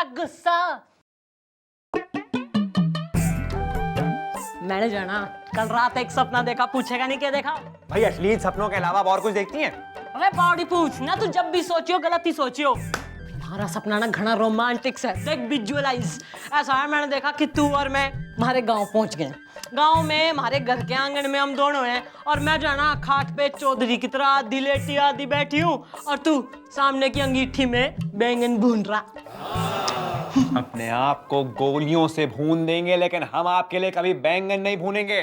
तेरा गुस्सा। मैंने जाना कल रात एक सपना देखा, पूछेगा नहीं क्या देखा? भाई अश्लील सपनों के अलावा और कुछ देखती हैं? अरे बॉडी पूछ ना, तू जब भी सोचियो गलत ही सोचियो। हमारा सपना ना घना रोमांटिक है, देख विजुअलाइज। ऐसा है, मैंने देखा कि तू और मैं हमारे गांव पहुंच गए। गांव में हमारे घर के आंगन में हम दोनों हैं और मैं जो है ना खाट पे चौधरी की तरह आधी लेटी आधी बैठी हूँ और तू सामने की अंगीठी में बैंगन भून रहा। अपने आप को गोलियों से भून देंगे, लेकिन हम आपके लिए कभी बैंगन नहीं भूनेंगे।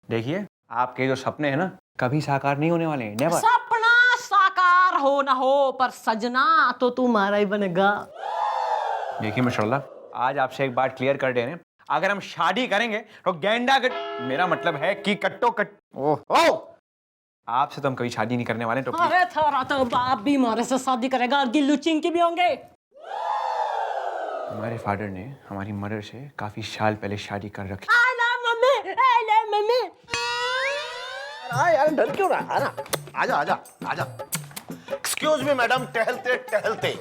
देखिए, आपके जो सपने हैं ना कभी साकार नहीं होने वाले हैं, नेवर। सपना साकार हो ना हो, पर सजना तो तुम्हारा ही बनेगा। देखिए माशाल्लाह, आज आपसे एक बात क्लियर कर दे रहे हैं, अगर हम शादी करेंगे तो मेरा मतलब है कि कट्टो कट ओह आपसे तो हम कभी शादी नहीं करने वाले। तो अरे थारा तो बाप भी हमारे से शादी करेगा और गिल्लू चिंकी भी होंगे। हमारे फादर ने हमारी मदर से काफी साल पहले शादी कर रखी। I love mummy, I love mummy। हाँ यार, डर क्यों रहा है ना? आजा आजा आजा। एक्सक्यूज मी मैडम, टहलते टहलते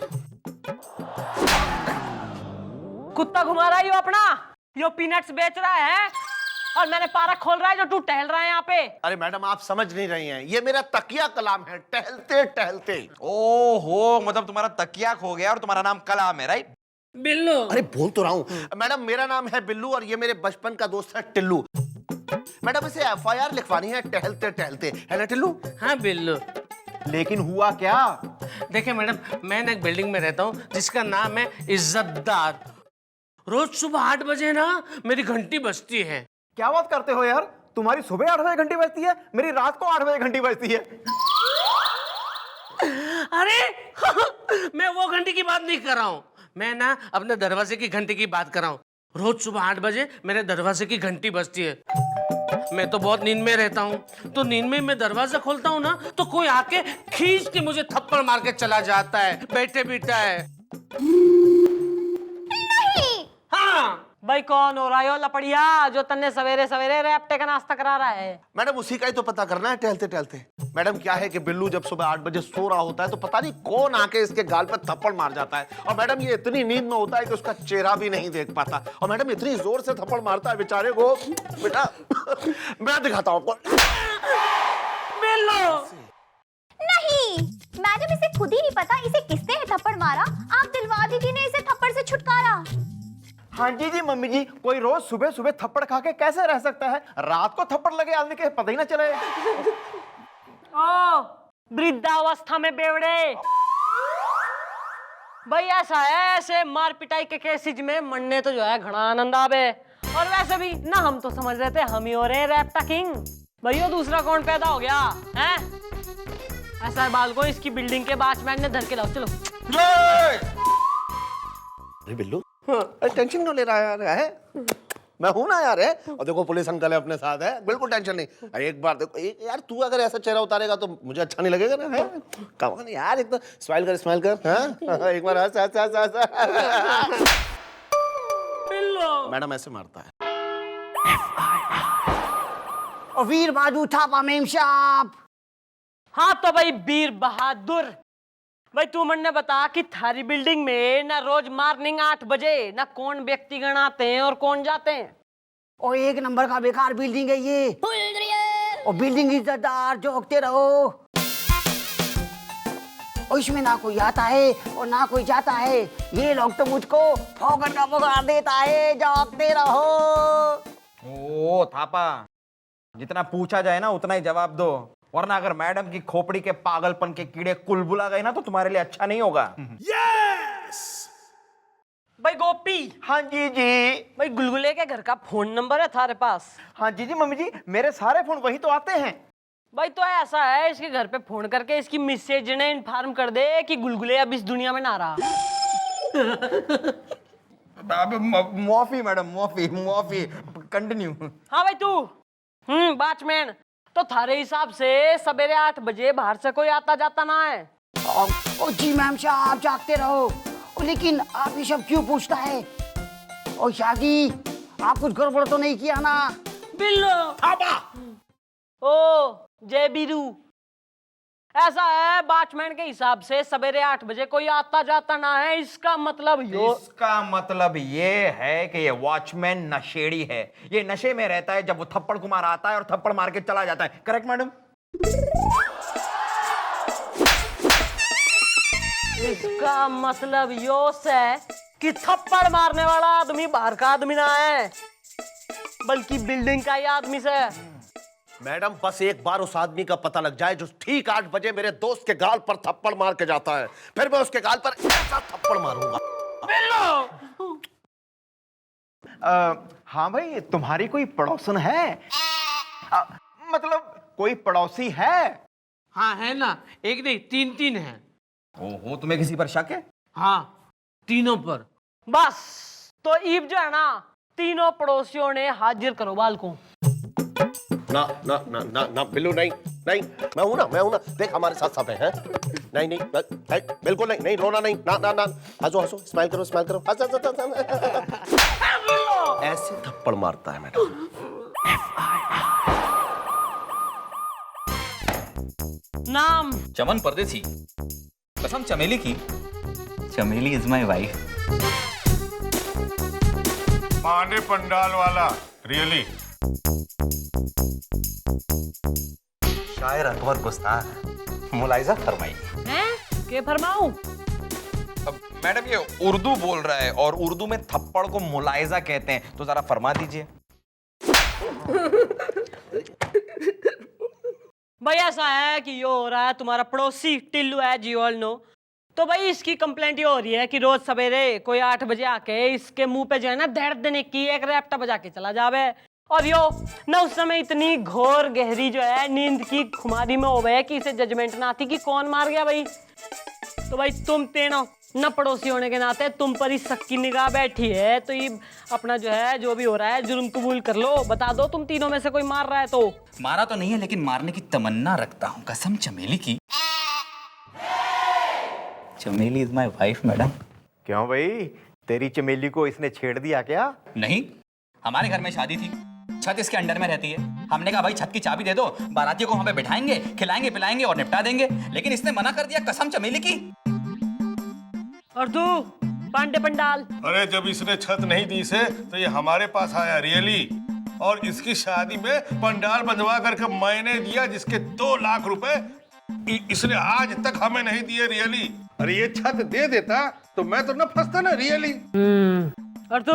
कुत्ता घुमा रहा है यो अपना, यो पीनट्स बेच रहा है और मैंने पार्क खोल रहा है जो तू टहल रहा है यहाँ पे। अरे मैडम, आप समझ नहीं रही हैं, ये मेरा तकिया कलाम है, टहलते टहलते। ओहो, मतलब तुम्हारा तकिया खो गया और तुम्हारा नाम कलाम है, राइट? बिल्लू। अरे बोल तो रहा हूँ मैडम, मेरा नाम है बिल्लू और ये मेरे बचपन का दोस्त है टिल्लू। मैडम इसे FIR लिखवानी है टहलते टहलते, है ना टिल्लू? हाँ बिल्लू। लेकिन हुआ क्या? देखिए मैडम, मैं एक बिल्डिंग में रहता हूँ जिसका नाम है इज्जतदार। रोज सुबह 8 बजे ना मेरी घंटी बजती है। क्या बात करते हो यार, तुम्हारी सुबह 8 बजे घंटी बजती है, मेरी रात को 8 बजे घंटी बजती है। अरे मैं वो घंटी की बात नहीं कर रहा हूँ, मैं ना अपने दरवाजे की घंटी की बात कर रहा हूँ। रोज सुबह 8 बजे मेरे दरवाजे की घंटी बजती है। मैं तो बहुत नींद में रहता हूँ, तो नींद में मैं दरवाजा खोलता हूँ ना तो कोई आके खींच के मुझे थप्पड़ मार के चला जाता है, बैठे बिठा है। हाँ भाई कौन हो रहा है लपड़िया जो तन्ने सवेरे सवेरे रैप्टे का नाश्ता करा रहा है? मैडम उसी का ही तो पता करना है टहलते टहलते। मैडम क्या है कि बिल्लू जब सुबह 8 बजे सो रहा होता है तो पता नहीं कौन आके इसके गाल पर थप्पड़ मार जाता है, और मैडम ये इतनी नींद में होता है कि उसका चेहरा भी नहीं देख पाता, और मैडम इतनी जोर से थप्पड़ मारता है बेचारे को। बेटा मैं दिखाता हूँ आपको। नहीं, मैडम इसे खुद ही नहीं पता इसे किसने थप्पड़ मारा। आप दिलवा दीजिए ने इसे थप्पड़ से छुटकारा। हाँ जी मम्मी जी, कोई रोज सुबह सुबह थप्पड़ खा के कैसे रह सकता है? रात को थप्पड़ लगे आदमी के पता ही ना चले। ओ वृद्धावस्था में बेवड़े। भाई ऐसा है, ऐसे मार पिटाई के केसेज में मरने तो जो है घना आनंद आवे। और वैसे भी ना हम तो समझ रहे थे हम ही हो रहे रैप्टा किंग। भैया दूसरा कौन पैदा हो गया है? ऐसा है बाल को इसकी बिल्डिंग के वॉचमैन ने धर के लाओ। चलो अरे बिल्लू, टेंशन क्यों ले रहा है? मैं हूं ना यार, है। और देखो पुलिस अंकल है अपने साथ, है, बिल्कुल टेंशन नहीं। अरे एक बार देखो यार, तू अगर ऐसा चेहरा उतारेगा तो मुझे अच्छा नहीं लगेगा ना, है? कम ऑन यार, एक तो स्माइल कर, हाँ? एक बार हंस। मैडम ऐसे मारता है। और वीर बहादुर थापा मेम साहब। हाँ तो भाई वीर बहादुर, भाई तू मन बता कि थारी बिल्डिंग में ना रोज मॉर्निंग 8 बजे ना कौन व्यक्तिगण आते हैं और कौन जाते हैं? और 1 नंबर का बेकार बिल्डिंग है ये। और बिल्डिंग इज्जतदार जोकते रहो। और इसमें ना कोई आता है और ना कोई जाता है। ये लोग तो मुझको फोकट का पगार देता है, जोकते रहो। ओ थापा, जितना पूछा जाए ना उतना ही जवाब दो, वरना अगर मैडम की खोपड़ी के पागलपन के कीड़े कुलबुला गए ना तो तुम्हारे लिए अच्छा नहीं होगा। यस भाई गोपी। हाँ जी भाई गुलगुले के घर का फोन नंबर है थारे पास? हाँ जी मम्मी जी, मेरे सारे फोन वही तो आते हैं। भाई तो ऐसा है, इसके घर पे फोन करके इसकी मिसेज ने इन्फॉर्म कर दे कि गुलगुले अब इस दुनिया में ना रहा। माफी मैडम, माफी, कंटिन्यू। हाँ भाई तू वॉचमैन, तो थारे हिसाब से सवेरे 8 बजे बाहर से कोई आता जाता ना है? ओ जी मैम साहब, जागते रहो। लेकिन आप ये सब क्यों पूछता है? ओ शादी, आप कुछ गड़बड़ तो नहीं किया ना? बिल्लो। ओ जय बीरू, ऐसा है वॉचमैन के हिसाब से सवेरे 8 बजे कोई आता जाता ना है, इसका मतलब इसका मतलब ये है कि ये वॉचमैन नशेड़ी है। ये नशे में रहता है जब वो थप्पड़ को मार आता है और थप्पड़ मार के चला जाता है। Correct madam? इसका मतलब यो है कि थप्पड़ मारने वाला आदमी बाहर का आदमी ना है, बल्कि बिल्डिंग का ही आदमी से। मैडम बस एक बार उस आदमी का पता लग जाए जो ठीक 8 बजे मेरे दोस्त के गाल पर थप्पड़ मार के जाता है, फिर मैं उसके गाल पर ऐसा थप्पड़ मारूंगा। हाँ भाई, तुम्हारी कोई पड़ोसन है? मतलब कोई पड़ोसी है? हाँ है ना, एक नहीं 3 है। ओहो, तुम्हें किसी पर शक है? हाँ, तीनों पर। बस तो ईब जो है ना, तीनों पड़ोसियों ने हाजिर करो बाल को। ना ना ना ना ना बिल्लू, नहीं नहीं, मैं हूं ना, देख हमारे साथ सब है। नहीं नहीं नहीं, बिल्कुल नहीं, रोना नहीं, ना ना ना, हंसो, स्माइल करो, हंस। ऐसे थप्पड़ मारता है मैडम। नाम चमन परदेसी, कसम चमेली की, चमेली इज माई वाइफ। पाने पंडाल वाला, रियली। शायर अकबर गुस्ताख, मुलाइजा फरमाई। हैं? के फरमाऊं? मैडम ये उर्दू बोल रहा है और उर्दू में थप्पड़ को मुलायजा कहते हैं, तो जरा फरमा दीजिए। भाई ऐसा है कि ये हो रहा है, तुम्हारा पड़ोसी टिल्लू है, जी ऑल नो। तो भाई इसकी कंप्लेंट ये हो रही है कि रोज सवेरे कोई 8 बजे आके इसके मुंह पे जो है ना धड़ देने की एक रैप्टा बजा के चला जावे, और यो ना उस समय इतनी घोर गहरी जो है नींद की खुमारी में हो गए कि इसे जजमेंट ना आती कि कौन मार गया भाई। तो भाई तुम तीनों न पड़ोसी होने के नाते तुम पर ही शक की निगाह बैठी है, तो ये अपना जो है जो भी हो रहा है जुर्म कबूल कर लो, बता दो तुम तीनों में से कोई मार रहा है तो। मारा तो नहीं है, लेकिन मारने की तमन्ना रखता हूँ, कसम चमेली की। Chameli is my wife madam. क्यों भाई, तेरी चमेली को इसने छेड़ दिया क्या? नहीं, हमारे घर में शादी थी, छत इसके अंडर में रहती है। हमने कहा भाई छत की चाबी दे दो, बारातियों को वहां पे बिठाएंगे, खिलाएंगे पिलाएंगे और निपटा देंगे, लेकिन इसने मना कर दिया, कसम चमेली की। और तू पांडे पंडाल, अरे जब इसने छत नहीं दी से तो ये हमारे पास आया, रियली। और इसकी शादी में पंडाल बंधवा करके मैंने दिया, जिसके 2 लाख रुपए इसने आज तक हमें नहीं दिए, रियली। अरे ये छत दे देता तो मैं तो न फंसता ना, रियली। और तू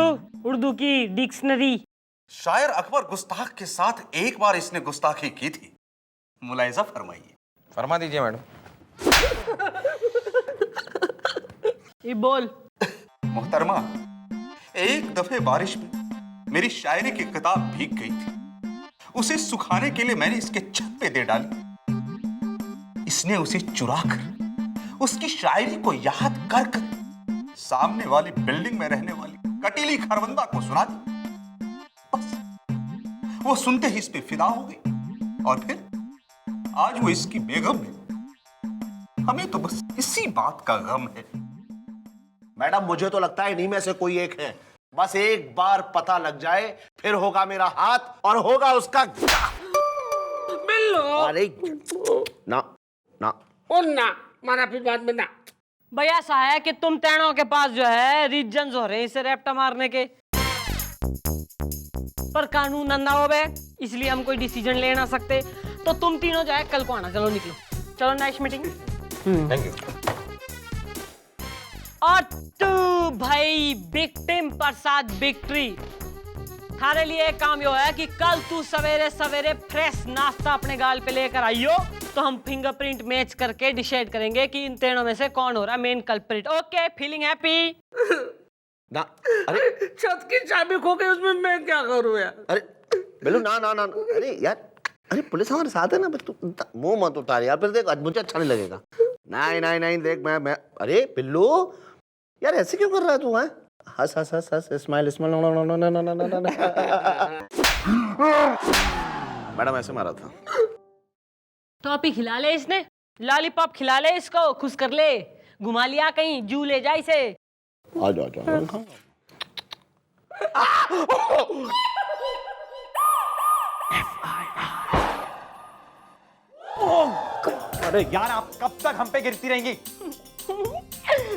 उर्दू की डिक्शनरी। शायर अकबर गुस्ताख के साथ एक बार इसने गुस्ताखी की थी, मुलायजा फरमाइए। फरमा दीजिए मैडम। ये बोल। मोहतरमा, एक दफे बारिश में मेरी शायरी की किताब भीग गई थी, उसे सुखाने के लिए मैंने इसके छत पे दे डाली। इसने उसे चुरा कर उसकी शायरी को याद कर कर सामने वाली बिल्डिंग में रहने वाली कटीली खरबंदा को सुना दी। बस वो सुनते ही इस पे फिदा हो गई, और फिर आज वो इसकी बेगम है। हमें तो बस इसी बात का गम है। मैडम मुझे तो लगता है इन्हीं में से कोई एक है, बस एक बार पता लग जाए फिर होगा मेरा हाथ और होगा उसका। बिल्लो, अरे ना ना ओ ना, मारा फिर बाद में ना। भाई ऐसा है कि तुम तीनों के पास जो है रीजंस हो रहे हैं इसे रैप्टा मारने के, पर कानून अंधा हो गए, इसलिए हम कोई डिसीजन ले ना सकते। तो तुम तीनों जो है कल को आना, चलो निकलो, चलो नेक्स्ट मीटिंग। Thank you. और तू भाई विक्टिम प्रसाद विक्ट्री, थारे लिए काम यो है कि कल तू सवेरे सवेरे फ्रेश नाश्ता अपने गाल पे लेकर आइयो, तो हम फिंगरप्रिंट मैच करके डिसाइड करेंगे कि इन तीनों में से कौन हो रहा है main culprit. Okay, feeling happy? ना, अरे छत की चाबी खो गई, उसमें मैं क्या करूं यार? अरे बिल्लू ना ना ना, अरे यार, अरे पुलिस हमारे साथ है ना, तू मुंह मत उतार यार, फिर देख मुझे अच्छा नहीं लगेगा। नहीं नहीं नहीं, देख मैं अरे बिल्लू यार ऐसे क्यों कर रहा है तू? है हंस हंस हंस हंस, स्माइल स्माइल। मैडम ऐसे मारा था। टॉपी खिला ले इसने, लॉलीपॉप खिला ले इसको, खुश कर ले, घुमा लिया कहीं, जू ले जा इसे। आ जा अरे यार आप कब तक हम पे गिरती रहेंगी?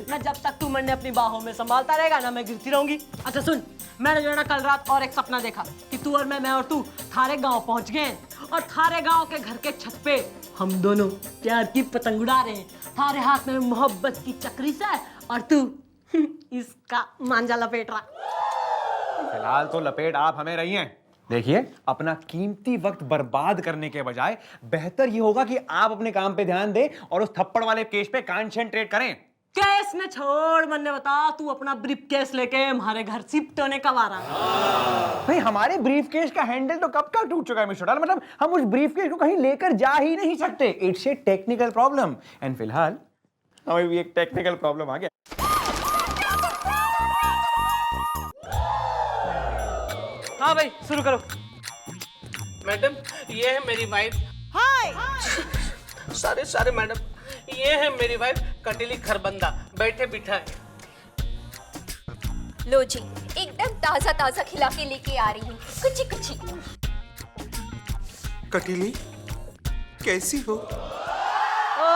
ना जब तक तू मैंने अपनी बाहों में संभालता रहेगा ना मैं गिरती रहूंगी। अच्छा सुन, मैंने जो है ना कल रात और एक सपना देखा कि तू और मैं और तू थारे गांव पहुंच गए हैं और थारे गांव के घर के छत पे हम दोनों प्यार की पतंग उड़ा रहे हैं। थारे हाथ में मोहब्बत की चक्री से और तू इसका मांझा लपेट रहा। फिलहाल तो लपेट आप हमें रही हैं। देखिए, अपना कीमती वक्त बर्बाद करने के बजाय बेहतर ये होगा कि आप अपने काम पे ध्यान दें और उस थप्पड़ वाले केस पे कंसंट्रेट करें। केस में छोड़, मन्ने बता तू अपना ब्रीफ केस लेके हमारे घर शिफ्ट होने कब आ रहा? भाई हमारे ब्रीफ केस का हैंडल तो कब का टूट चुका है मिस्टर डाल, मतलब हम उस ब्रीफ केस को कहीं लेकर जा ही नहीं सकते। It's a technical problem and फिलहाल हमें भी एक टेक्निकल प्रॉब्लम आ गया। हाँ भाई शुरू करो। मैडम ये है मेरी वाइफ। हाय। सारे मैडम, ये है मेरी वाइफ कटीली खरबंदा, बैठे बिठाए। लो जी, एकदम ताजा ताजा खिला के लेके आ रही हूँ, कुछ कटीली कैसी हो? ओ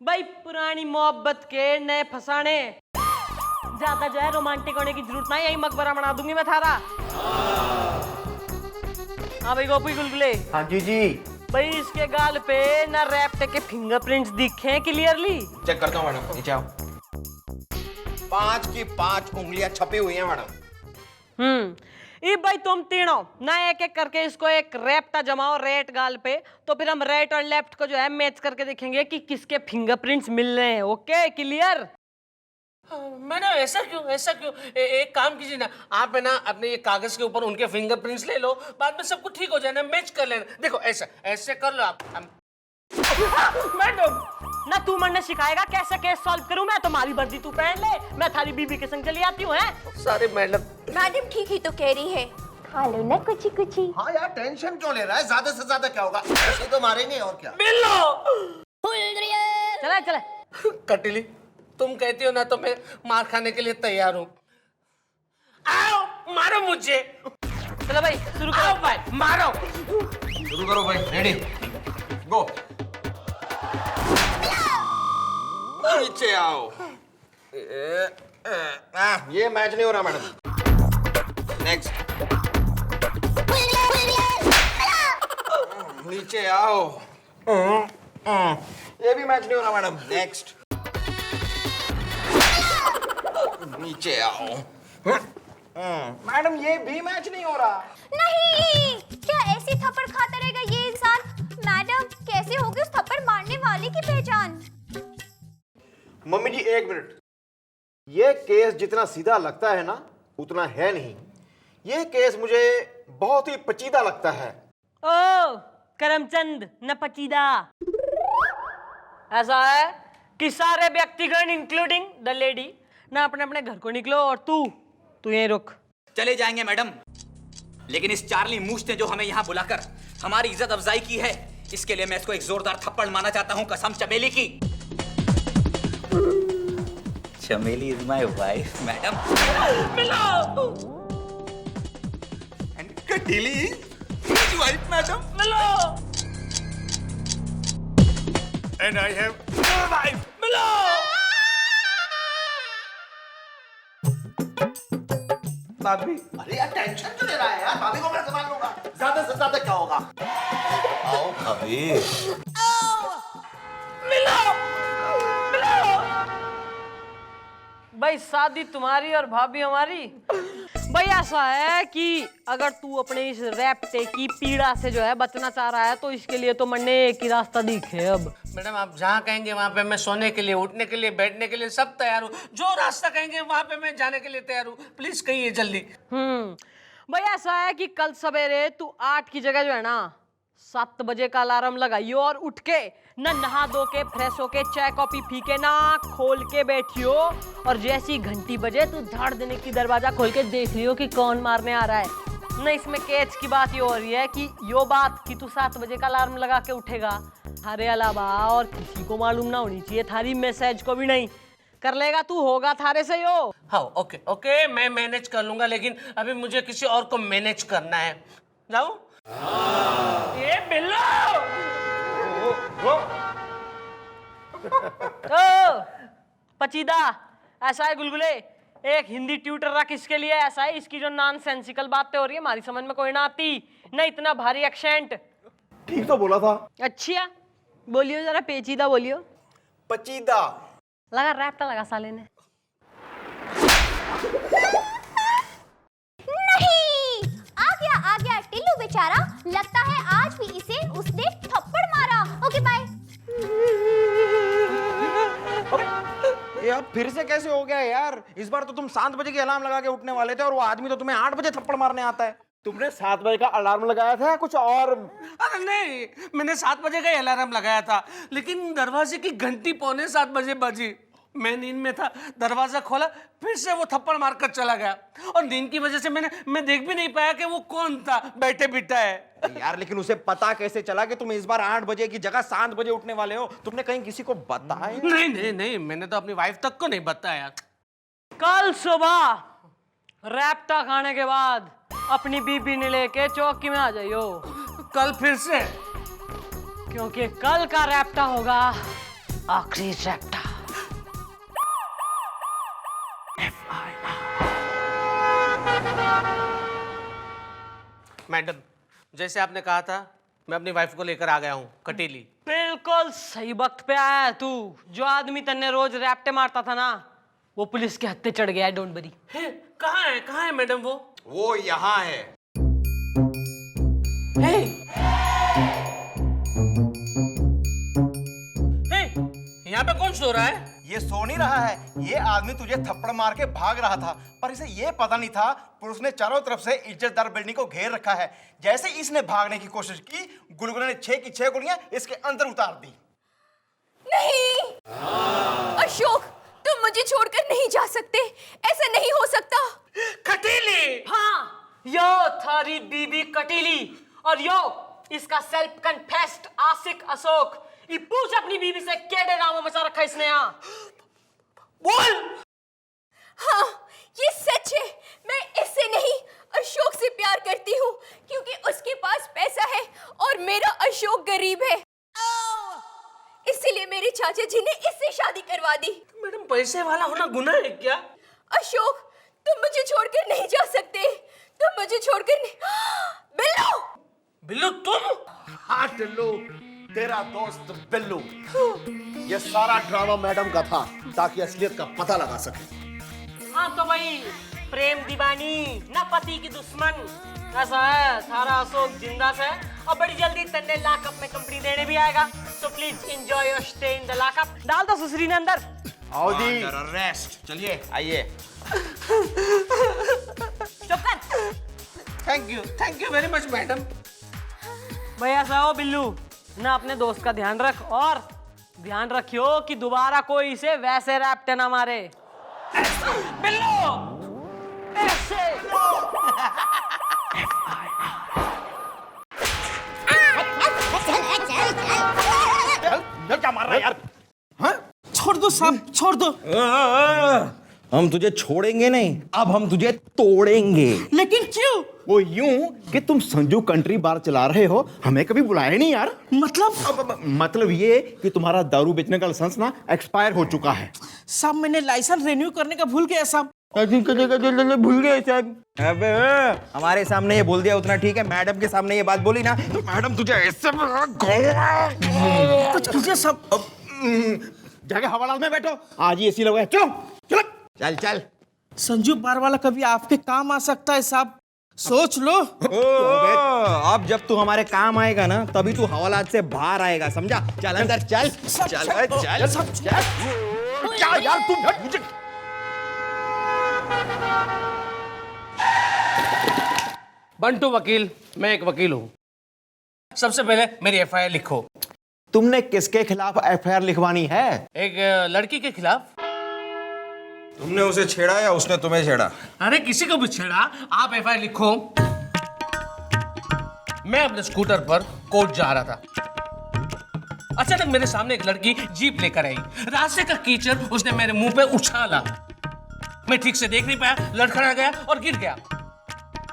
भाई पुरानी मोहब्बत के नए फसाने, ज्यादा जो है रोमांटिक होने की जरूरत नहीं, यही मकबरा बना दूंगी मैं थारा। हाँ भाई गोपी गुलगुले। हाँ जी। भाई इसके गाल पे ना रैप्टे के फिंगरप्रिंट्स दिखे क्लियरली? चेक करता हूँ मैडम, नीचे आओ। 5 की 5 उंगलियां छपी हुई हैं मैडम। ये भाई तुम तीनों ना एक एक करके इसको एक रैप्टा जमाओ रेट गाल पे, तो फिर हम राइट और लेफ्ट को जो है मैच करके देखेंगे कि किसके फिंगरप्रिंट्स मिल रहे हैं। Okay clear? मैडम ऐसा क्यों? एक काम कीजिए ना, आप है ना अपने ये कागज के ऊपर उनके फिंगरप्रिंट्स ले लो, बाद में सब कुछ ठीक हो जाए, मैच कर लेना। देखो ऐसे कर लो आप। मैडम ना तू मरने सिखाएगा कैसे केस सॉल्व करूं मैं? तुम्हारी वर्दी तू पहन ले, मैं थारी बीबी के संग चली आती हूँ। सारे मैडम ठीक ही तो कह रही है, खा लो ना कुछ। हाँ यार टेंशन क्यों ले रहा है? ज्यादा से ज्यादा क्या होगा, ऐसे तो मारेंगे और क्या। चले कटीली, तुम कहती हो ना तो मैं मार खाने के लिए तैयार हूँ। आओ मारो मुझे। चलो भाई शुरू करो। भाई मारो। शुरू करो भाई, रेडी गो। नीचे आओ। ये मैच नहीं हो रहा मैडम। नेक्स्ट। नीचे आओ। ये भी मैच नहीं हो रहा मैडम। नेक्स्ट। नीचे आओ। मैडम ये भी मैच नहीं हो रहा। नहीं, क्या ऐसी थप्पड़ खाता रहेगा ये इंसान? मैडम कैसे होगी उस थप्पड़ मारने वाले की पहचान? मम्मी जी एक मिनट, ये केस जितना सीधा लगता है ना उतना है नहीं। ये केस मुझे बहुत ही पेचीदा लगता है। ओ करमचंद न पचीदा। ऐसा है कि सारे व्यक्तिगण इंक्लूडिंग द लेडी ना अपने अपने घर को निकलो और तू यहीं रुक। चले जाएंगे मैडम, लेकिन इस चार्ली मूस ने जो हमें यहाँ बुलाकर हमारी इज्जत अफजाई की है, इसके लिए मैं इसको एक जोरदार थप्पड़ मारना चाहता हूँ, कसम चमेली की। Chameli is my wife madam. मिलो। And Katili is wife madam. मिलो। And I have no wife. मिलो। भाभी, अरे यार टेंशन क्यों ले रहा है यार? भाभी को मैं संभाल लूंगा, ज्यादा से ज्यादा क्या होगा। आओ भाभी। भाई शादी तुम्हारी और भाभी हमारी। भाई ऐसा है कि अगर तू अपने इस रैप्टे की पीड़ा से जो है बचना चाह रहा है तो इसके लिए तो मैंने एक ही रास्ता दिखे अब। मैडम आप जहाँ कहेंगे वहाँ पे मैं सोने के लिए, उठने के लिए, बैठने के लिए सब तैयार हूँ। जो रास्ता कहेंगे वहाँ पे मैं जाने के लिए तैयार हूँ। प्लीज कहिए जल्दी। भाई ऐसा है कि कल सवेरे तू 8 की जगह जो है ना 7 बजे का अलार्म लगाइयो और उठ के ना नहा धो के फ्रेश होके चाय कॉफी पी के ना खोल के बैठियो, और जैसी घंटी बजे तू धाड़ देने की दरवाजा खोल के देख लियो कि कौन मारने आ रहा है ना। इसमें कैच की बात ये हो रही है कि यो बात कि तू 7 बजे का अलार्म लगा के उठेगा थारे अलावा और किसी को मालूम ना होनी चाहिए, थारी मैसेज को भी नहीं। कर लेगा तू, होगा थारे से यो। हाँ ओके मैं मैनेज कर लूंगा, लेकिन अभी मुझे किसी और को मैनेज करना है। जाऊं? ये बिल्लो ओ पचीदा, ऐसा है गुलगुले, एक हिंदी ट्यूटर रख इसके लिए। ऐसा है, इसकी जो नॉनसेंसिकल बातें हो रही है हमारी समझ में कोई ना आती, न इतना भारी एक्सेंट। ठीक तो बोला था। अच्छा बोलियो जरा, पेचीदा बोलियो। पचीदा। लगा रैप्टा लगा साले ने। नहीं, आ गया टिल्लू बेचारा। लगता है आज भी इसे उसने थप्पड़ मारा। Okay bye. ये अब फिर से कैसे हो गया यार? इस बार तो तुम 7 बजे की अलार्म लगा के उठने वाले थे और वो आदमी तो तुम्हें 8 बजे थप्पड़ मारने आता है। तुमने 7 बजे का अलार्म लगाया था कुछ और? अरे नहीं, मैंने 7 बजे का अलार्म लगाया था, लेकिन दरवाजे की घंटी 6:45 बजे बजी। मैं नींद में था, दरवाजा खोला, फिर से वो थप्पड़ मारकर चला गया और नींद की वजह से मैं देख भी नहीं पाया कि वो कौन था बैठे बिठा है। यार लेकिन उसे पता कैसे चला कि तुम इस बार 8 बजे की जगह 7 बजे उठने वाले हो? तुमने कहीं किसी को बताया? नहीं, मैंने तो अपनी वाइफ तक को नहीं बताया। कल सुबह रैप्टा खाने के बाद अपनी बीबी ने लेके चौकी में आ जाइयो। कल फिर से? क्योंकि कल का रैप्टा होगा आखिरी रैप्टा। मैडम, जैसे आपने कहा था, मैं अपनी वाइफ को लेकर आ गया हूँ कटीली। बिल्कुल सही वक्त पे आया है तू। जो आदमी तन्ने रोज रैप्टे मारता था ना, वो पुलिस के हत्थे चढ़ गया है। Don't worry. कहाँ है मैडम वो? वो यहाँ है। यहाँ पे कौन सो रहा है? ये सो नहीं रहा है, ये आदमी तुझे थप्पड़ मार के भाग रहा था, पर इसे ये पता नहीं था पुलिस ने चारों तरफ से इज्जतदार बिल्डिंग को घेर रखा है। जैसे इसने भागने की कोशिश की, गुलगुले ने 6 की 6 गोलियां इसके अंदर उतार दी। नहीं अशोक, तुम मुझे छोड़कर नहीं जा सकते। ऐसा नहीं हो सकता। कटीली। हाँ, यो थारी बीबी कटीली और यो इसका सेल्फ कन्फेस्ड आशिक अशोक। ये पूछ अपनी बीबी से केड़े रामा मचा रखा इसने यहाँ। बोल। हाँ, ये सच है। मैं इससे नहीं, अशोक से प्यार करती हूँ, क्योंकि उसके पास पैसा है और मेरा अशोक गरीब है। इसीलिए मेरे चाचा जी ने इससे शादी करवा दी। मैडम, पैसे वाला होना गुनाह है क्या? अशोक, तुम मुझे छोड़कर नहीं जा सकते। तुम मुझे छोड़कर नहीं। बिल्लू। बिल्लू तुम? हाँ टिल्लू, तेरा दोस्त बिल्लू। ये सारा ड्रामा मैडम का था ताकि असलियत का पता लगा सके। हाँ तो भाई, प्रेम दीवानी ना पति की दुश्मन। ऐसा है, थारा अशोक जिंदा से और बड़ी जल्दी तन्ने लॉकअप में कंपनी देने भी आएगा। So please enjoy your stay in the lockup. डाल दो सुसरी ने अंदर। आओ जी। रेस्ट। चलिए आइए। चुप कर। Thank you very much madam. भाई ऐसा हो बिल्लू, ना अपने दोस्त का ध्यान रख और ध्यान रखियो कि दोबारा कोई इसे वैसे रैप्टे ना मारे। बिल्लू ऐसे। क्या मार रहा है यार? छोड़ दो साहब, छोड़ दो। हम तुझे छोड़ेंगे नहीं, अब हम तुझे तोड़ेंगे। लेकिन क्यों? वो यूं कि तुम संजू कंट्री बार चला रहे हो, हमें कभी बुलाया नहीं यार। मतलब ये कि तुम्हारा दारू बेचने का लाइसेंस ना एक्सपायर हो चुका है। साहब, मैंने लाइसेंस रिन्यू करने का भूल गया साहब। भूल गए साहब। अबे हमारे सामने ये बोल दिया उतना ठीक है, मैडम के सामने ये बात बोली ना तो मैडम तुझे ऐसे कुछ कीजिए सब। जाके हवालात में बैठो, आज ही एसी लगा है। चलो चलो चल चल। संजू बार वाला कभी आपके काम आ सकता है साहब, सोच लो। अब जब तू हमारे काम आएगा ना, तभी तू हवालात से बाहर आएगा, समझा? चल अंदर चल। चल क्या यार तुम मुझे। बंटू वकील, मैं एक वकील हूँ। सबसे पहले मेरी एफआईआर लिखो। तुमने किसके खिलाफ एफआईआर लिखवानी है? एक लड़की के खिलाफ। तुमने उसे छेड़ा या उसने तुम्हें छेड़ा? अरे किसी को भी छेड़ा, आप एफआईआर लिखो। मैं अपने स्कूटर पर कोर्ट जा रहा था। अचानक मेरे सामने एक लड़की जीप लेकर आई। रास्ते का कीचड़ उसने मेरे मुंह पे उछाला। मैं ठीक से देख नहीं पाया, लड़खड़ा गया और गिर गया।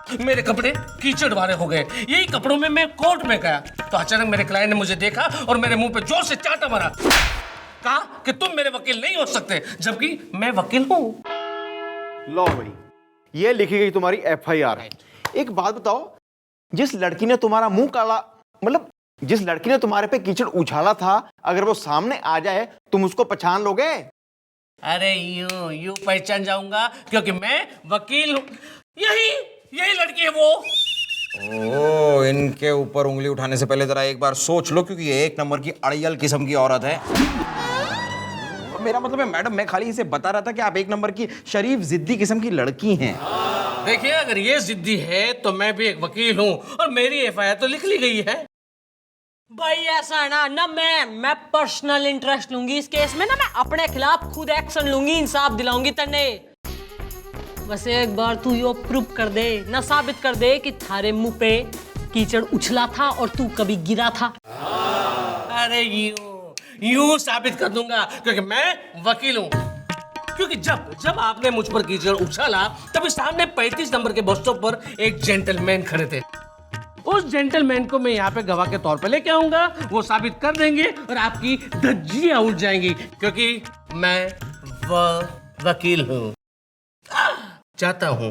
मेरे कपड़े कीचड़ वाले हो गए। यही कपड़ों में मैं कोर्ट में गया तो अचानक मेरे क्लाइंट ने मुझे देखा और मेरे मुंह पे जोर से चांटा मारा। कहा कि तुम मेरे वकील नहीं हो सकते, जबकि मैं वकील हूं। लो भाई, ये लिखी गई तुम्हारी FIR है। एक बात बताओ, जिस लड़की ने तुम्हारा मुंह काला, मतलब जिस लड़की ने तुम्हारे पे कीचड़ उछाला था, अगर वो सामने आ जाए तुम उसको पहचान लोगे? अरे यूं पहचान जाऊंगा क्योंकि मैं वकील हूं। यही लड़की है वो। ओ, इनके ऊपर उंगली उठाने से पहले जरा एक बार सोच लो, क्योंकि ये एक नंबर की अड़ियल किस्म की औरत है। मेरा मतलब है मैडम, मैं खाली इसे बता रहा था कि आप एक नंबर की शरीफ जिद्दी किस्म की लड़की हैं। देखिए, अगर ये जिद्दी है तो मैं भी एक वकील हूं और मेरी FIR तो लिख ली गई है। भाई ऐसा है ना मैं पर्सनल इंटरेस्ट लूंगी इस केस में, ना मैं अपने खिलाफ खुद एक्शन लूंगी, इंसाफ दिलाऊंगी तन्ने। बस एक बार तू यो प्रूव कर दे, ना साबित कर दे कि थारे मुंह पे कीचड़ उछला था और तू कभी गिरा था। अरे यूं साबित कर दूंगा क्योंकि मैं वकील हूं। क्योंकि जब आपने मुझ पर कीचड़ उछाला तभी सामने 35 नंबर के बस स्टॉप पर एक जेंटलमैन खड़े थे। उस जेंटलमैन को मैं यहाँ पे गवाह के तौर पे लेके आऊंगा, वो साबित कर देंगे और आपकी धज्जियां उड़ जाएंगी क्योंकि मैं वकील हूँ। चाहता हूँ।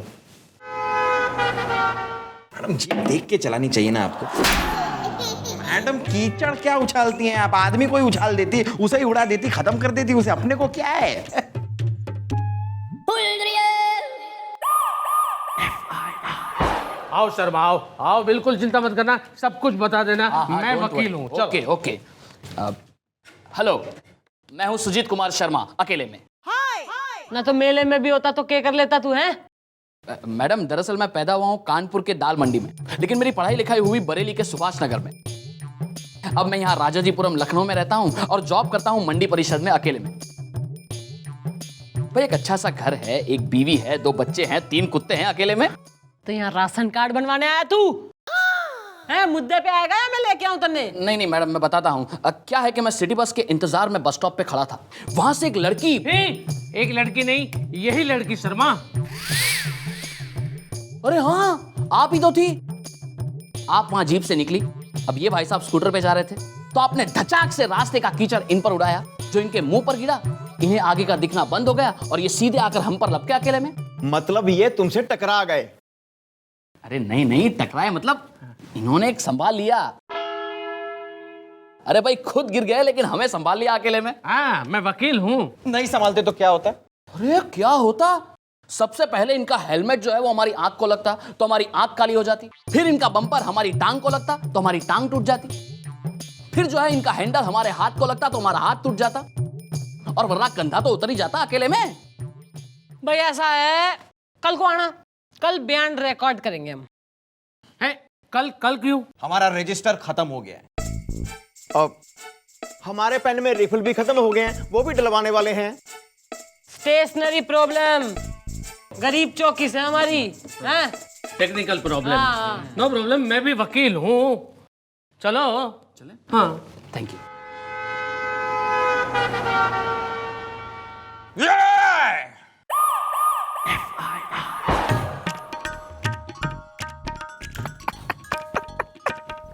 मैडम जीप देख के चलानी चाहिए ना आपको। मैडम कीचड़ क्या उछालती हैं आप? आदमी कोई उछाल देती, उसे ही उड़ा देती, खत्म कर देती उसे, अपने को क्या है? आओ शर्मा, आओ, बिल्कुल चिंता मत करना, सब कुछ बता देना। मैं वकील हूँ। ओके। हेलो, मैं हूँ सुजीत कुमार शर्मा, अकेले में। ना तो मेले में भी होता तो क्या कर लेता तू है? मैडम, दरअसल मैं पैदा हुआ हूँ कानपुर के दाल मंडी में, लेकिन मेरी पढ़ाई लिखाई हुई बरेली के सुभाष नगर में। अब मैं यहाँ राजाजीपुरम लखनऊ में रहता हूँ और जॉब करता हूँ मंडी परिषद में अकेले में। भाई, एक अच्छा सा घर है, एक बीवी है, 2 बच्चे हैं, 3 कुत्ते हैं अकेले में। तो यहाँ राशन कार्ड बनवाने आया तू है? मुद्दे पे आएगा या मैं लेके आऊं तन्ने? नहीं मैडम, मैं बताता हूँ। क्या है कि मैं सिटी बस के इंतजार में बस स्टॉप पे खड़ा था, वहां से एक लड़की। एक लड़की नहीं, यही लड़की शर्मा। अरे हाँ, आप ही तो थी। आप वहां जीप से निकली। अब ये भाई साहब स्कूटर पे जा रहे थे तो आपने धचाक से रास्ते का कीचड़ इन पर उड़ाया, जो इनके मुंह पर गिरा। इन्हें आगे का दिखना बंद हो गया और ये सीधे आकर हम पर लपके अकेले में। मतलब ये तुमसे टकरा गए? अरे नहीं, टकराए मतलब इन्होंने एक संभाल लिया। अरे भाई, खुद गिर गए लेकिन हमें संभाल लिया अकेले में। हाँ, मैं वकील हूँ। नहीं संभालते तो क्या होता? अरे क्या होता? सबसे पहले इनका हेलमेट जो है वो हमारी आंख को लगता तो हमारी आंख काली हो जाती। फिर इनका बम्पर हमारी टांग को लगता तो हमारी टांग टूट जाती। फिर जो है इनका हैंडल हमारे हाथ को लगता तो हमारा हाथ टूट जाता। और वरना कंधा तो उतर ही जाता अकेले में। भाई ऐसा है, कल को आना, कल बयान रिकॉर्ड करेंगे हम। है? कल क्यों? हमारा रजिस्टर खत्म हो गया है। अब हमारे पेन में रिफिल भी खत्म हो गए हैं, वो भी डलवाने वाले हैं। स्टेशनरी प्रॉब्लम, गरीब चौकी से हमारी है। Technical problem. हाँ। नो प्रॉब्लम, मैं भी वकील हूँ। चलो चले। हाँ, thank you.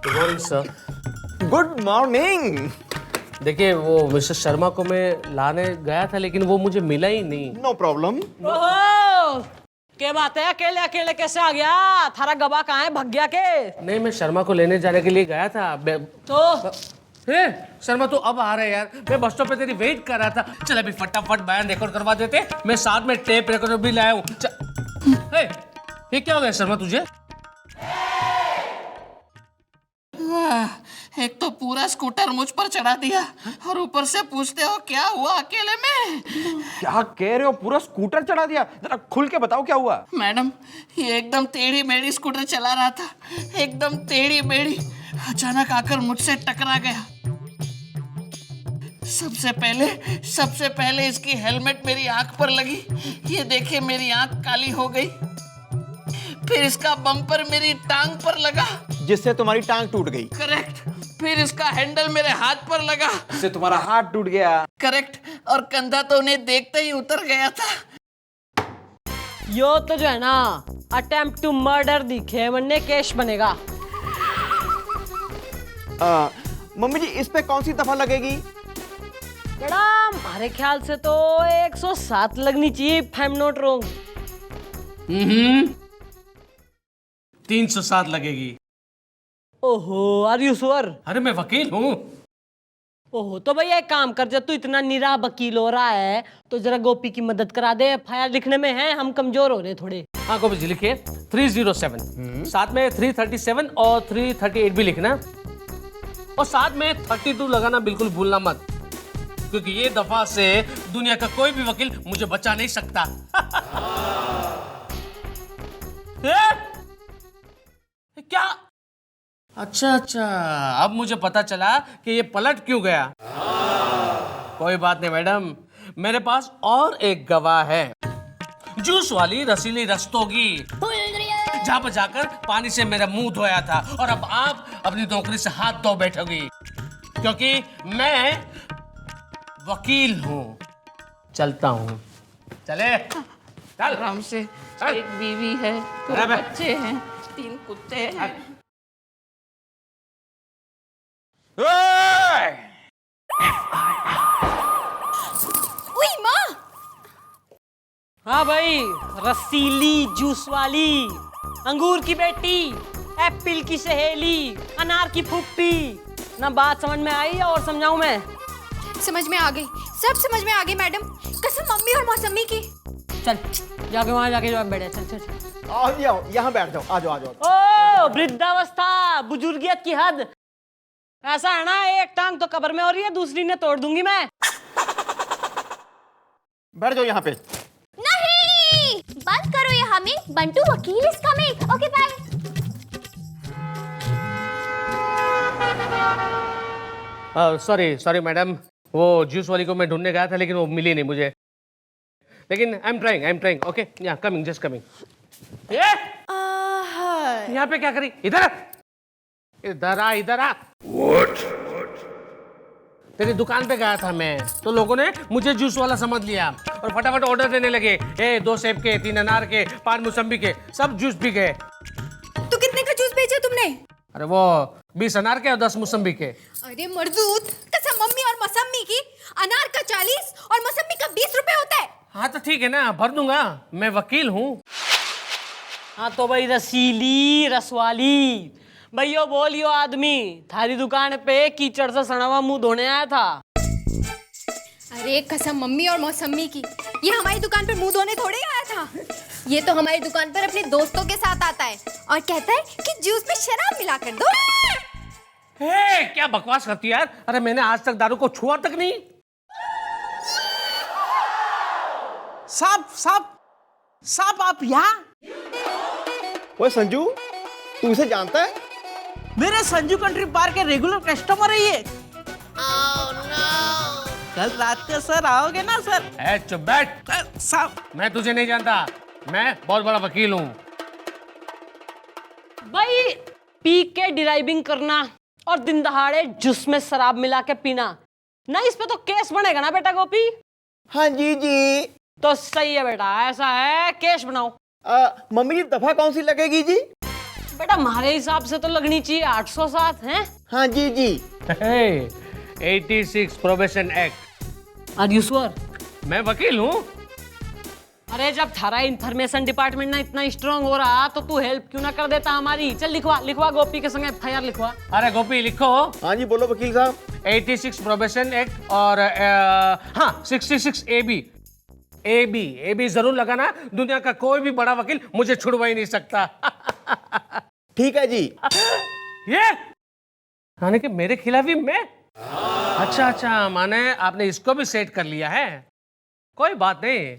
Good morning sir. Good morning. देखिए, वो मिस्टर शर्मा को मैं लाने गया था लेकिन वो मुझे मिला ही नहीं। No problem. ओहो, क्या बात है, अकेले अकेले कैसे आ गया? थारा गवाह कहाँ है, भग गया के? नहीं, मैं शर्मा को लेने जाने के लिए गया था। तो शर्मा तो अब आ रहा है यार, मैं बस स्टॉप पे तेरी वेट कर रहा था। चल अभी फटाफट बयान रिकॉर्ड करवा देते। मैं साथ में टेप रिकॉर्डर भी लाया हूँ। ये क्या हो गया शर्मा तुझे? एक तो पूरा स्कूटर मुझ पर चढ़ा दिया और ऊपर से पूछते हो क्या हुआ अकेले में। क्या कह रहे हो? पूरा स्कूटर चढ़ा दिया? जरा खुल के बताओ क्या हुआ। मैडम, ये एकदम टेढ़ी मेढ़ी स्कूटर चला रहा था, एकदम टेढ़ी मेढ़ी। अचानक आकर मुझसे टकरा गया। सबसे पहले इसकी हेलमेट मेरी आंख पर लगी। ये देखिए, मेरी आंख काली हो गई। फिर इसका बम्पर मेरी टांग पर लगा, जिससे तुम्हारी टांग टूट गई। करेक्ट। फिर इसका हैंडल मेरे हाथ पर लगा, इससे तुम्हारा हाथ टूट गया। करेक्ट। और कंधा तो उन्हें देखते ही उतर गया था। यो तो जो है ना अटेम्प्ट टू मर्डर दिखे वरने केस बनेगा। मम्मी जी इस पे कौन सी दफा लगेगी? बेटा हमारे ख्याल से तो 107 लगनी चाहिए, if I am not wrong. 307 लगेगी। ओहो, आर यू श्योर? अरे मैं वकील हूँ। ओहो, तो भैया एक काम कर, जब तू इतना निरा वकील हो रहा है तो जरा गोपी की मदद करा दे। एफआईआर लिखने में है हम कमजोर हो रहे थोड़े। हाँ गोपी जी लिखिए 307, साथ में 337 और 338 भी लिखना, और साथ में 32 लगाना बिल्कुल भूलना मत, क्योंकि ये दफा से दुनिया का कोई भी वकील मुझे बचा नहीं सकता। क्या? अच्छा अच्छा, अब मुझे पता चला कि ये पलट क्यों गया। कोई बात नहीं मैडम, मेरे पास और एक गवाह है, जूस वाली रसीली रस्तोगी, जहां पर जाकर पानी से मेरा मुंह धोया था, और अब आप अपनी नौकरी से हाथ धो बैठोगी, क्योंकि मैं वकील हूं। चलता हूं। चले चल। आराम से, एक बीवी है, दो बच्चे हैं, 3 कुत्ते हैं। उई माँ! हाँ भाई, रसीली जूस वाली, अंगूर की बेटी, एप्पल की सहेली, अनार की फुप्पी। ना बात समझ में आई और समझाऊं मैं? समझ में आ गई, सब समझ में आ गई मैडम, कसम मम्मी और मौसमी की। चल जाके वहां जाके जवाब बैठे। चल चल चल। आओ यहाँ बैठ जाओ, आ जाओ आ जाओ। ओ वृद्धावस्था, बुजुर्गियत की हद। ऐसा है ना, एक टांग तो कब्र में हो रही है, दूसरी ने तोड़ दूंगी मैं। बैठ जाओ यहाँ पे। नहीं, बंद करो ये हमें, बंटू वकील is coming. Okay bye. Sorry madam, वो जूस वाली को मैं ढूंढने गया था लेकिन वो मिली नहीं मुझे, लेकिन आई एम ट्राइंग। ओके या कमिंग, जस्ट कमिंग। यहाँ पे क्या करी? इधर आ। तेरी दुकान पे गया था मैं, तो लोगों ने मुझे जूस वाला समझ लिया और फटाफट ऑर्डर देने लगे। 2 सेब के, 3 अनार के, 5 मौसम्बी के, सब जूस पी गए। तो कितने का जूस बेचा तुमने? अरे वो 20 अनार के और 10 मौसम्बी के। अरे मर्दूत, कसम मम्मी और मौसमी की, अनार का 40 और मौसमी का 20 रुपए होता है। हाँ तो ठीक है ना, भर दूंगा, मैं वकील हूँ। हाँ तो भाई रसीली रसवाली, भैया बोलियो आदमी थारी दुकान पे कीचड़ से सड़ा हुआ मुंह धोने आया था। अरे कसम मम्मी और मौसमी की, ये हमारी दुकान पर मुंह धोने थोड़े आया था, ये तो हमारी दुकान पर अपने दोस्तों के साथ आता है और कहता है कि जूस में शराब मिला कर दो। क्या बकवास करती है यार, अरे मैंने आज तक दारू को छुआ तक नहीं। साहब आप यहाँ? ओए संजू, तू इसे जानता है? मेरे संजू कंट्री बार के रेगुलर कस्टमर है ये। कल रात को सर आओगे ना सर? चुप बैठ। साहब मैं तुझे नहीं जानता, मैं बहुत बड़ा वकील हूँ। भाई पी के ड्राइविंग करना और दिन दहाड़े जूस में शराब मिला के पीना, ना इस पे तो केस बनेगा ना बेटा गोपी? हाँ जी। तो सही है बेटा, ऐसा है केस बनाओ। मम्मी जी दफा कौन सी लगेगी जी? बेटा हमारे हिसाब से तो लगनी चाहिए 807 है। हाँ जी। 86 probation act. Are you sure? मैं वकील हूँ। अरे जब थारा इंफॉर्मेशन डिपार्टमेंट ना इतना स्ट्रांग हो रहा तो तू हेल्प क्यों ना कर देता हमारी? चल लिखवा गोपी के संग एफआईआर लिखवा। अरे गोपी लिखो। हाँ जी बोलो वकील साहब। 86 प्रोबेशन एक्ट और हाँ 66 AB जरूर लगाना, दुनिया का कोई भी बड़ा वकील मुझे छुड़वा ही नहीं सकता। ठीक है जी। ये यानी कि मेरे खिलाफ ही मैं? अच्छा, माने आपने इसको भी सेट कर लिया है। कोई बात नहीं,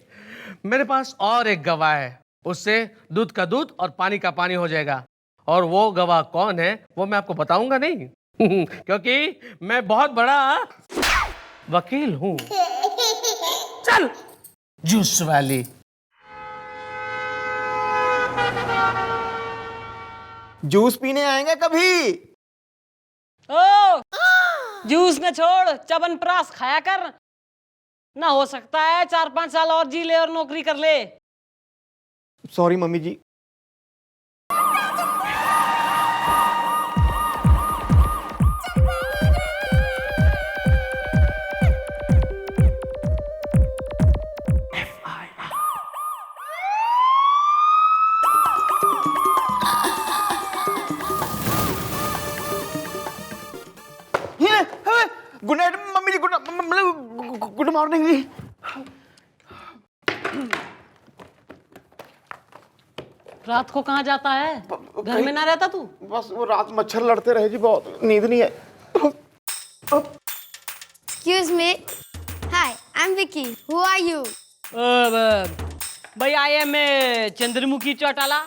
मेरे पास और एक गवाह है, उससे दूध का दूध और पानी का पानी हो जाएगा। और वो गवाह कौन है वो मैं आपको बताऊंगा नहीं, क्योंकि मैं बहुत बड़ा वकील हूं। चल जूस वाली। जूस पीने आएंगे कभी? ओ जूस ने छोड़, चबन प्रास खाया कर ना, हो सकता है 4-5 साल और जी ले और नौकरी कर ले। सॉरी मम्मी जी, गुड नाइट मम्मी जी, गुड मॉर्निंग जी। रात को कहाँ जाता है? घर में ना रहता तू? बस वो रात मच्छर लड़ते रहे जी, बहुत नींद नहीं है। Excuse me. Hi, I'm Vicky. Who are you? भाई आई एम चंद्रमुखी चौटाला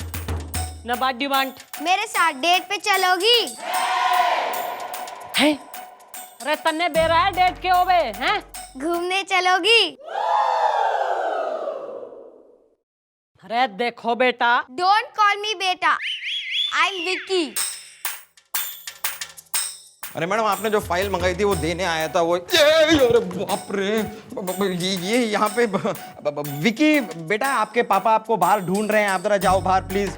न बाट डिमांड। मेरे साथ डेट पे चलोगी? है? अरे तन्ने बेरा है डेट के ओबे हैं? घूमने चलोगी? अरे देखो बेटा, Don't call me बेटा. I'm Vicky. अरे मैडम, आपने जो फाइल मंगाई थी वो देने आया था। वो अरे बाप रे, ये यहाँ पे विकी बेटा, आपके पापा आपको बाहर ढूंढ रहे हैं, आप जरा जाओ बाहर प्लीज।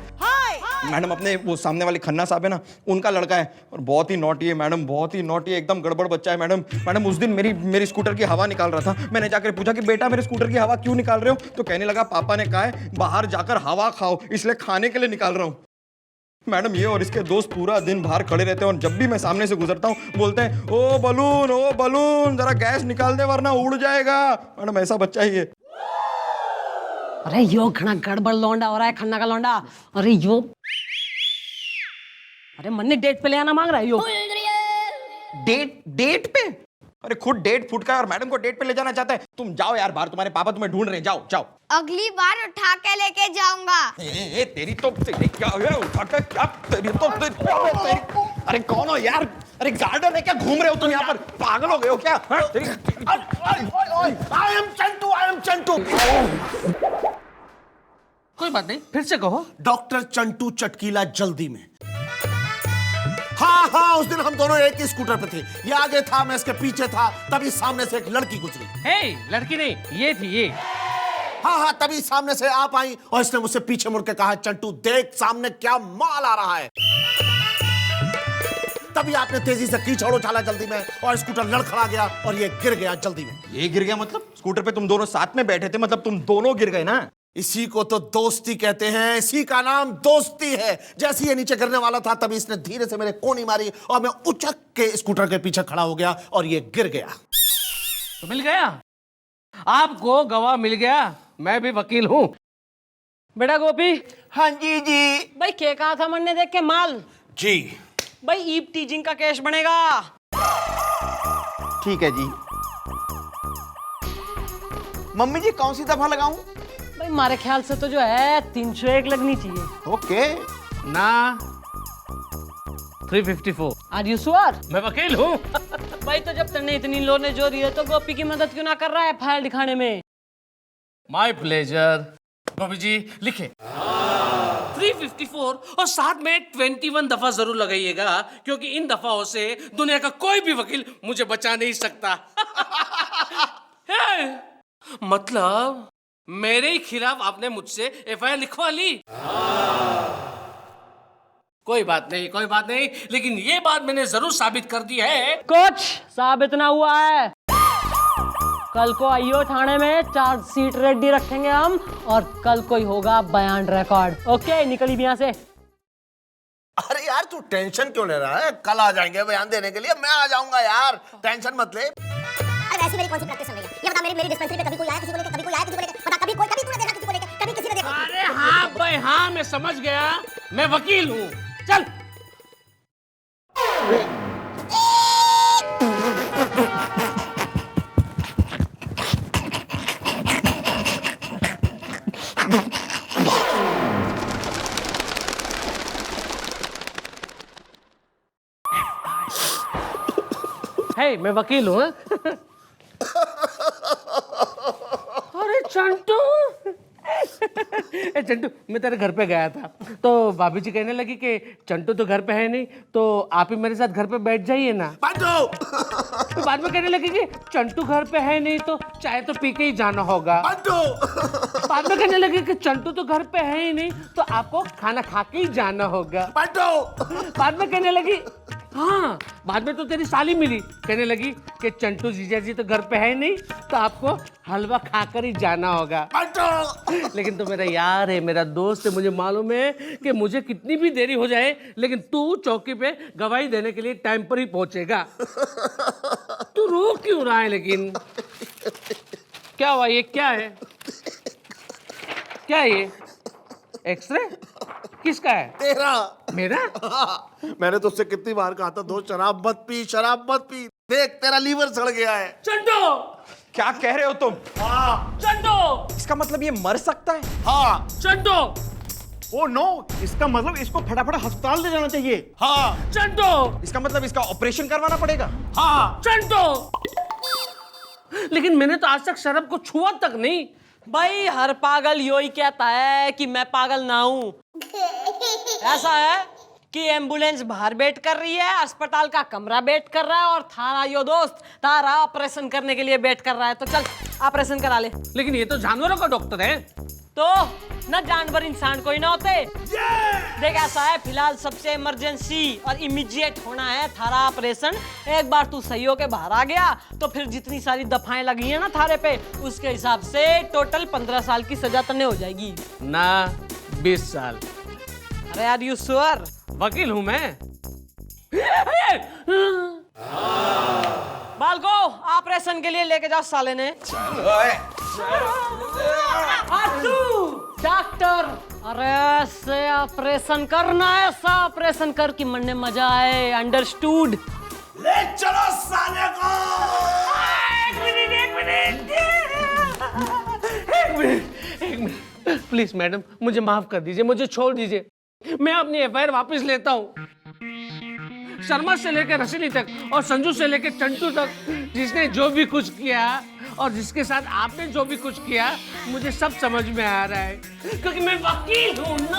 मैडम, अपने वो सामने वाली खन्ना साहब है ना, उनका लड़का है और बहुत ही नॉटी है मैडम, बहुत ही नॉटी है, एकदम गड़बड़ बच्चा है मैडम। मैडम, उस दिन मेरी स्कूटर की हवा निकाल रहा था, मैंने जाकर पूछा कि बेटा मेरे स्कूटर की हवा क्यों निकाल रहे हो, तो कहने लगा पापा ने कहा है बाहर जाकर हवा खाओ, इसलिए खाने के लिए निकाल रहा हूँ। मैडम, ये और इसके दोस्त पूरा दिन बाहर खड़े रहते हैं और जब भी मैं सामने से गुजरता हूँ बोलते हैं ओ बलून जरा गैस निकाल दे वरना उड़ जाएगा। मैडम, ऐसा बच्चा ही है। अरे यो घना गड़बड़ लौंडा हो रहा है, खन्ना का लौंडा। अरे यो, अरे मन्ने डेट पे ले आना मांग रहा है यो। डेट पे? अरे खुद डेट फुट का है और मैडम को डेट पे ले जाना चाहता है। तुम जाओ यार बाहर, तुम्हारे पापा तुम्हें ढूंढ रहे हैं, जाओ जाओ। अगली बार उठा के लेके जाऊंगा। तेरी क्या है, उठा के क्या तेरी अरे कौन हो यार? अरे गार्डन है क्या, घूम रहे हो तुम यहाँ पर, पागल हो गए हो क्या? I am Chantu. कोई बात नहीं, फिर से कहो। डॉक्टर चंटू चटकीला जल्दी में। हाँ, उस दिन हम दोनों एक ही स्कूटर पे थे, ये आगे था, मैं इसके पीछे था, तभी सामने से एक लड़की गुजरी। हे, लड़की नहीं, ये थी ये। हाँ, तभी सामने से आप आई और इसने मुझसे पीछे मुड़ के कहा चंटू देख सामने क्या माल आ रहा है। तभी आपने तेजी से कीचड़ उछाला जल्दी में और स्कूटर लड़खड़ा गया और ये गिर गया जल्दी में। ये गिर गया मतलब? स्कूटर पे तुम दोनों साथ में बैठे थे, मतलब तुम दोनों गिर गए ना? इसी को तो दोस्ती कहते हैं, इसी का नाम दोस्ती है। जैसे ये नीचे गिरने वाला था तभी इसने धीरे से मेरे कोनी मारी और मैं उचक के स्कूटर के पीछे खड़ा हो गया और ये गिर गया। तो मिल गया आपको, गवाह मिल गया। मैं भी वकील हूँ। बेटा गोपी। हाँ जी भाई क्या कहा था मन्ने देख के माल जी। भाई ईव टीजिंग का केस बनेगा। ठीक है जी। मम्मी जी, कौन सी दफा लगाऊं? भाई हमारे ख्याल से तो जो है 301 लगनी चाहिए। ओके ना 354। Are you sure? मैं वकील हूँ। भाई तो जब तन्ने इतनी लोने जोरी है तो गोपी की मदद क्यों ना कर रहा है फाइल दिखाने में? My pleasure. गोपी जी लिखे 354 और साथ में 21 दफा जरूर लगाइएगा, क्योंकि इन दफाओं से दुनिया का कोई भी वकील मुझे बचा नहीं सकता। मतलब मेरे ही खिलाफ आपने मुझसे एफआईआर लिखवा ली। कोई बात नहीं, लेकिन ये बात मैंने जरूर साबित कर दी है। कुछ साबित ना हुआ है। कल को आइयो थाने में, चार्जशीट रेडी रखेंगे हम और कल को ही होगा बयान रिकॉर्ड। ओके, निकली भी यहाँ से। अरे यार तू टेंशन क्यों ले रहा है? कल आ जाएंगे बयान देने के लिए, मैं आ जाऊंगा यार, टेंशन मत ले। अरे ऐसी मेरी कौन सी प्रैक्टिस चल रही है? ये बता, मेरी डिस्पेंसरी पे कभी कोई आया किसी को लेकर, कभी कोई आया किसी को लेकर? बता, कभी तूने देखा किसी को लेकर? कभी किसी ने देखा? अरे हाँ भाई हाँ, मैं समझ गया, मैं वकील हूँ। चल। हे, मैं वकील हूँ। अरे चंटू। चंटू, मैं तेरे घर पे गया था तो भाभी जी कहने लगी कि चंटू तो घर पे है नहीं, तो आप ही मेरे साथ घर पे बैठ जाइए ना। तो बाद में कहने लगी कि चंटू घर पे है नहीं तो चाय तो पी के ही जाना होगा। बाद में कहने लगी कि चंटू तो घर पे है ही नहीं तो आपको खाना खा के ही जाना होगा। बाद में कहने लगी हाँ, बाद में तो तेरी साली मिली, कहने लगी कि चंटू जीजा जी तो घर पे है नहीं, तो आपको हलवा खाकर ही जाना होगा। लेकिन तो मेरा यार है, मेरा दोस्त है, मुझे मालूम है कि मुझे कितनी भी देरी हो जाए, लेकिन तू चौकी पे गवाही देने के लिए टाइम पर ही पहुंचेगा। तू रो क्यों रहा है लेकिन? क्या हुआ? ये क्या है? क्या है ये? एक्सरे? किसका है? तेरा। मेरा? मैंने तुझसे कितनी बार कहा था दोस्त शराब मत पी, शराब मत पी। देख तेरा लीवर सड़ गया है। चंटू! क्या कह रहे हो तुम? हाँ। चंटू! इसका मतलब ये मर सकता है? हाँ। चंटू! ओ नो, इसका मतलब इसको फटाफट अस्पताल ले जाना चाहिए। हाँ। चंटू! इसका मतलब इसका ऑपरेशन करवाना पड़ेगा? हाँ। चंटू! लेकिन मैंने तो आज तक शराब को छुआ तक नहीं। भाई हर पागल यो ही कहता है कि मैं पागल ना हूं। ऐसा है कि एम्बुलेंस बाहर वेट कर रही है, अस्पताल का कमरा वेट कर रहा है, और थारा यो दोस्त तारा ऑपरेशन करने के लिए वेट कर रहा है। तो चल ऑपरेशन करा ले। लेकिन ये तो जानवरों का डॉक्टर है। तो न जानवर इंसान कोई ना होते। देख ऐसा है, फिलहाल सबसे इमरजेंसी और इमीडिएट होना है थारा ऑपरेशन। एक बार तू सही होके बाहर आ गया तो फिर जितनी सारी दफाएं लगी है ना थारे पे, उसके हिसाब से टोटल 15 साल की सजा तने हो जाएगी ना 20 साल। अरे यार यू श्योर? वकील हूं मैं। बाल को ऑपरेशन के लिए लेके जाओ साले ने। डॉक्टर, अरे ऐसे ऑपरेशन करना है, ऐसा ऑपरेशन कर कि मरने मजा आए। अंडरस्टूड? ले चलो साले को। एक मिनट प्लीज मैडम, मुझे माफ कर दीजिए, मुझे छोड़ दीजिए। मैं अपनी एफआईआर वापस लेता हूँ। शर्मा से लेकर रसीली तक और संजू से लेकर चंटू तक, जिसने जो भी कुछ किया और जिसके साथ आपने जो भी कुछ किया, मुझे सब समझ में आ रहा है, क्योंकि मैं वकील हूँ ना।